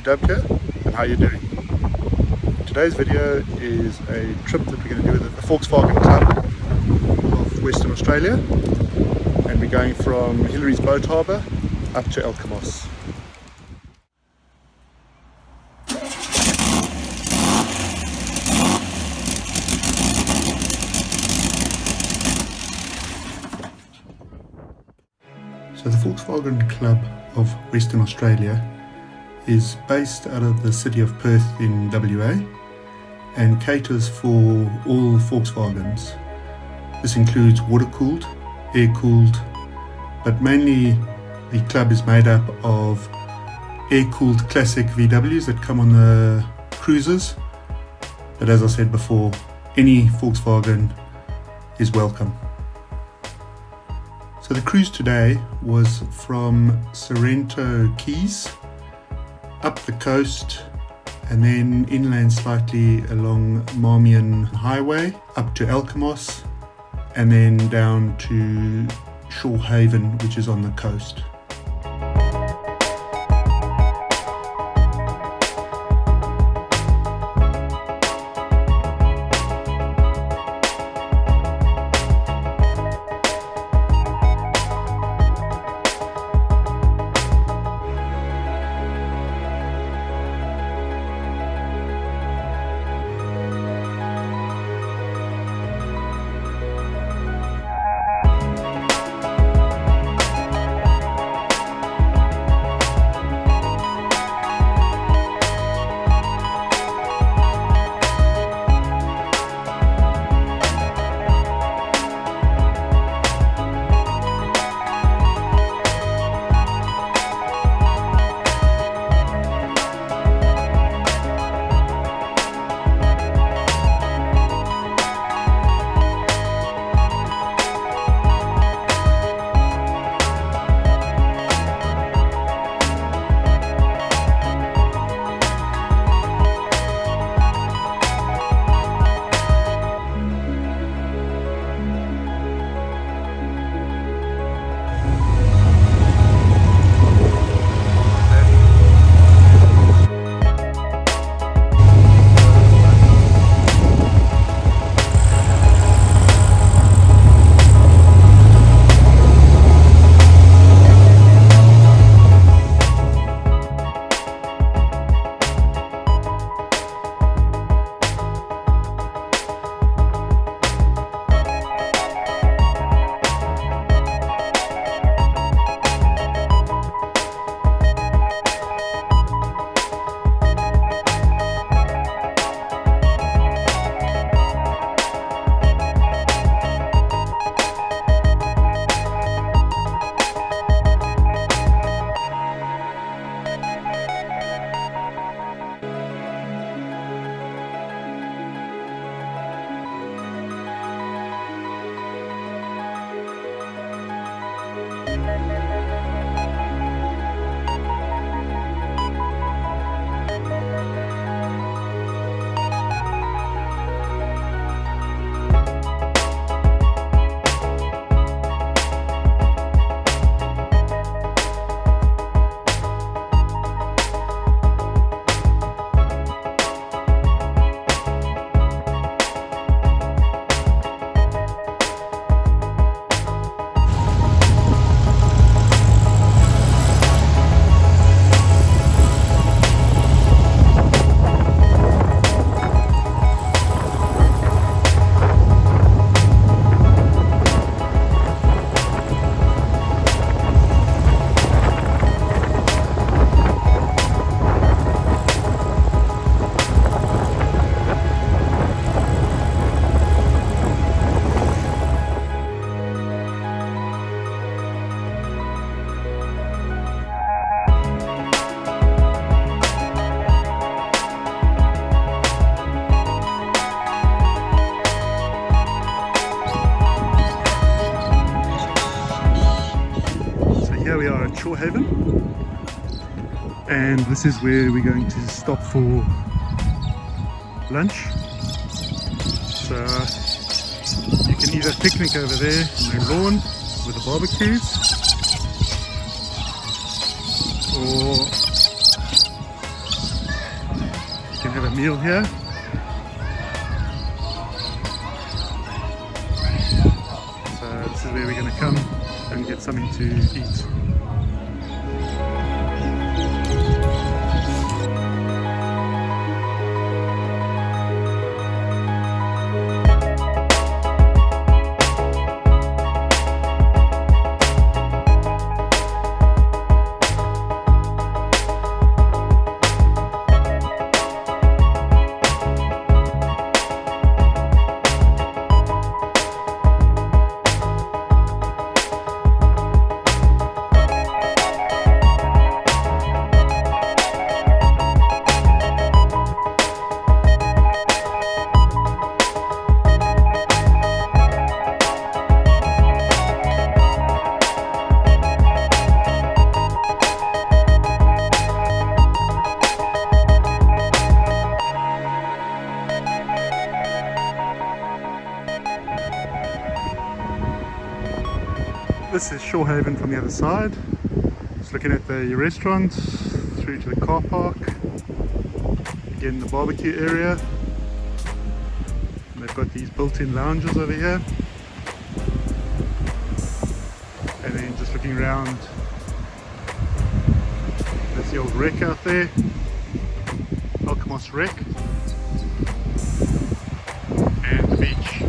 Dub here, and how you doing? Today's video is a trip that we're going to do with the Volkswagen Club of Western Australia, and we're going from Hillarys Boat Harbour up to Elkamos. So the Volkswagen Club of Western Australia is based out of the city of Perth in WA and caters for all Volkswagens. This includes water-cooled, air-cooled, but mainly the club is made up of air-cooled classic VWs that come on the cruisers. But as I said before, any Volkswagen is welcome. So the cruise today was from Sorrento Keys, up the coast, and then inland slightly along Marmion Highway, up to Elkamos, and then down to Shorehaven, which is on the coast. Shorehaven, and this is where we're going to stop for lunch. So you can either picnic over there in the lawn with the barbecues, or meal here. So this is where we're going to come and get something to eat. This is Shorehaven from the other side. Just looking at the restaurant, through to the car park, again the barbecue area. And they've got these built-in lounges over here. And then just looking around, there's the old wreck out there, Alkimos wreck, and the beach.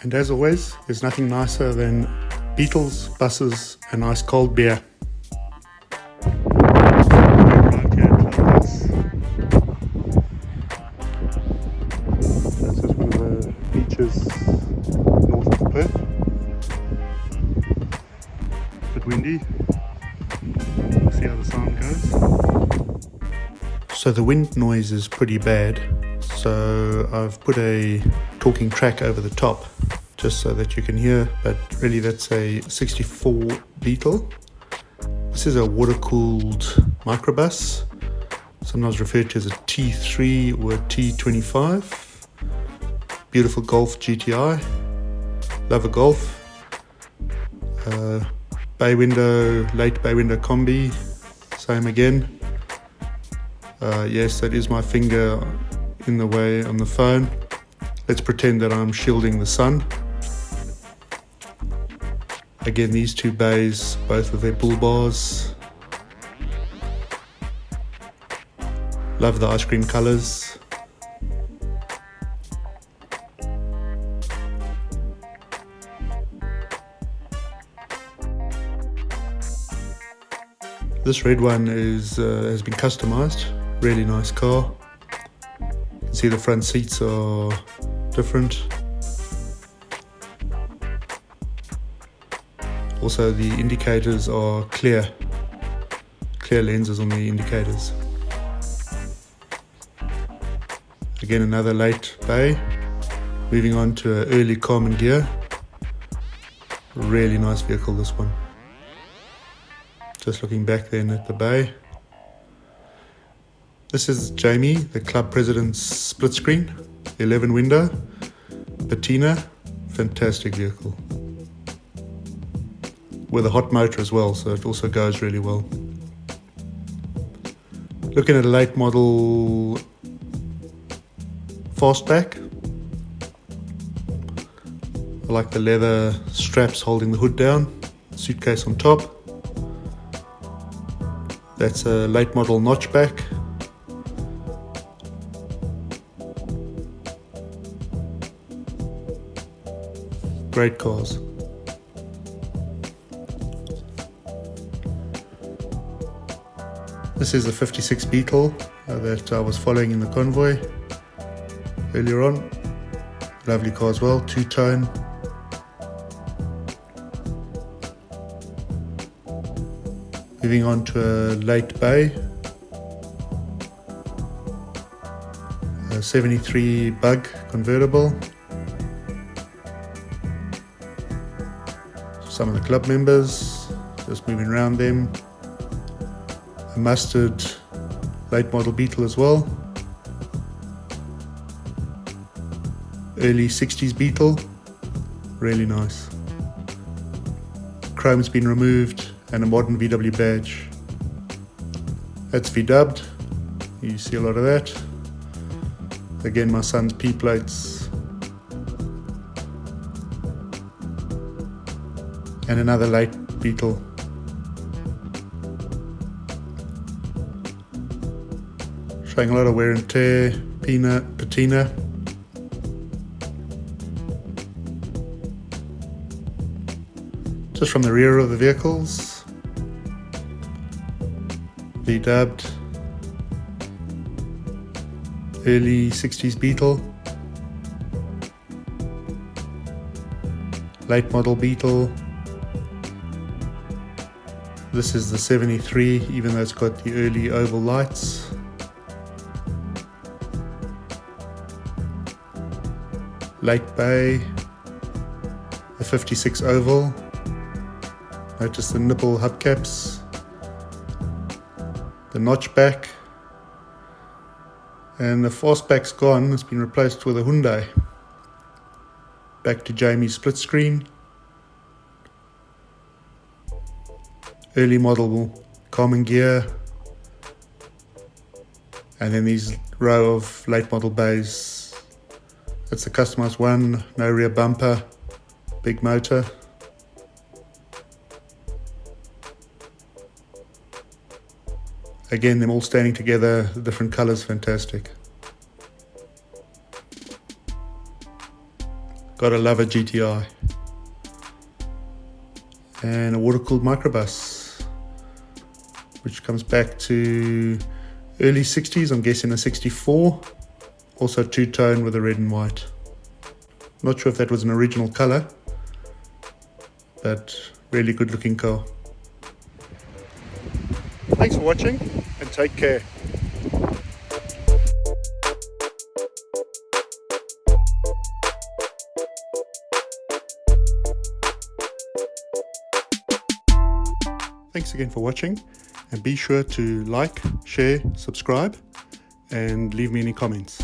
And as always, there's nothing nicer than beetles, buses and ice cold beer. Right here at Hillarys. That's just one of the beaches north of Perth. A bit windy. Let's see how the sound goes. So the wind noise is pretty bad, so I've put a talking track over the top just so that you can hear, but really that's a 64 Beetle. This is a water-cooled microbus, sometimes referred to as a T3 or a T25. Beautiful Golf GTI, love a Golf. Bay window, late bay window combi, same again. Yes, that is my finger in the way on the phone. Let's pretend that I'm shielding the sun. Again, these two bays, both with their bull bars. Love the ice cream colours. This red one is has been customised. Really nice car. You can see the front seats are different. Also the indicators are clear lenses on the indicators. Again, another late bay. Moving on to an early Carmen gear. Really nice vehicle, this one. Just looking back then at the bay. This is Jamie, the club president's split screen, 11 window, patina, fantastic vehicle. With a hot motor as well, so it also goes really well. Looking at a late model fastback. I like the leather straps holding the hood down, suitcase on top. That's a late model notchback. Great cars. This is the 56 Beetle that I was following in the convoy earlier on. Lovely car as well, two-tone. Moving on to a late bay. A 73 Bug convertible. Some of the club members, just moving around them. A mustard late model Beetle as well. Early 60s Beetle, really nice. Chrome's been removed and a modern VW badge. That's V-dubbed. You see a lot of that. Again, my son's P plates. And another late Beetle. Showing a lot of wear and tear, patina. Just from the rear of the vehicles. V-dubbed. Early 60s Beetle. Late model Beetle. This is the 73, even though it's got the early oval lights. Late Bay, the 56 oval. Notice the nipple hubcaps, the notchback, and the fastback's gone. It's been replaced with a Hyundai. Back to Jamie's split screen. Early model Carmen gear, and then these row of late model bays. That's the customized one, no rear bumper, big motor. Again, them all standing together, the different colours, fantastic. Gotta love a GTI. And a water-cooled microbus, which comes back to early 60s, I'm guessing a 64. Also two-tone with a red and white. Not sure if that was an original colour, but really good looking car. Thanks for watching and take care. Thanks again for watching, and be sure to like, share, subscribe, and leave me any comments.